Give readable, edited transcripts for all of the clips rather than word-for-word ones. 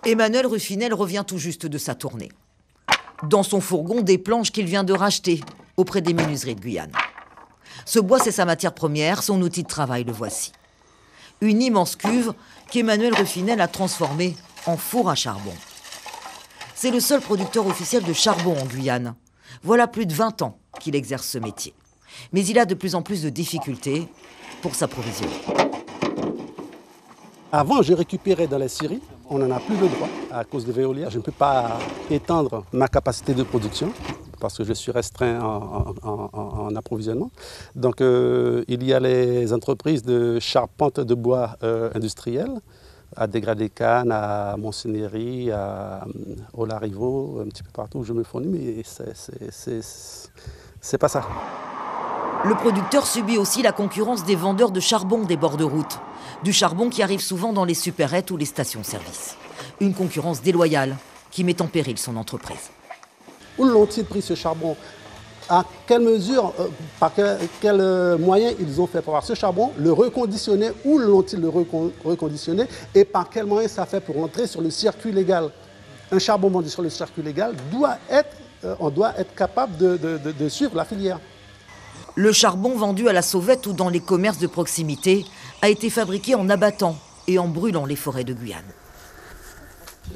Emmanuel Ruffinel revient tout juste de sa tournée. Dans son fourgon, des planches qu'il vient de racheter auprès des menuiseries de Guyane. Ce bois, c'est sa matière première, son outil de travail, le voici. Une immense cuve qu'Emmanuel Ruffinel a transformée en four à charbon. C'est le seul producteur officiel de charbon en Guyane. Voilà plus de 20 ans qu'il exerce ce métier. Mais il a de plus en plus de difficultés pour s'approvisionner. Avant, je récupérais dans les scieries. On n'en a plus le droit à cause de Veolia. Je ne peux pas étendre ma capacité de production parce que je suis restreint en approvisionnement. Donc, il y a les entreprises de charpente de bois industriel, à Dégradé-Cannes, à Montsenieri, à Olarivo, un petit peu partout où je me fournis, mais c'est pas ça. Le producteur subit aussi la concurrence des vendeurs de charbon des bords de route. Du charbon qui arrive souvent dans les supérettes ou les stations-service. Une concurrence déloyale qui met en péril son entreprise. Où l'ont-ils pris ce charbon? À quelle mesure, par quels moyens ils ont fait pour avoir ce charbon, le reconditionner, où l'ont-ils le reconditionné et par quels moyens ça fait pour entrer sur le circuit légal? Un charbon vendu sur le circuit légal on doit être capable de suivre la filière. Le charbon vendu à la sauvette ou dans les commerces de proximité a été fabriqué en abattant et en brûlant les forêts de Guyane.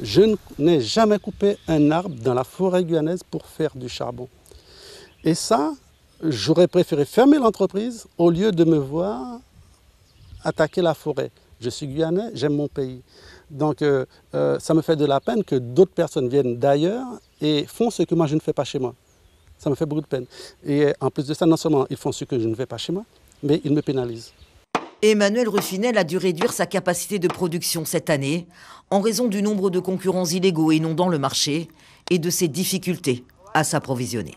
Je n'ai jamais coupé un arbre dans la forêt guyanaise pour faire du charbon. Et ça, j'aurais préféré fermer l'entreprise au lieu de me voir attaquer la forêt. Je suis guyanais, j'aime mon pays. Donc ça me fait de la peine que d'autres personnes viennent d'ailleurs et font ce que moi je ne fais pas chez moi. Ça me fait beaucoup de peine. Et en plus de ça, non seulement ils font ce que je ne fais pas chez moi, mais ils me pénalisent. Emmanuel Ruffinel a dû réduire sa capacité de production cette année en raison du nombre de concurrents illégaux inondant le marché et de ses difficultés à s'approvisionner.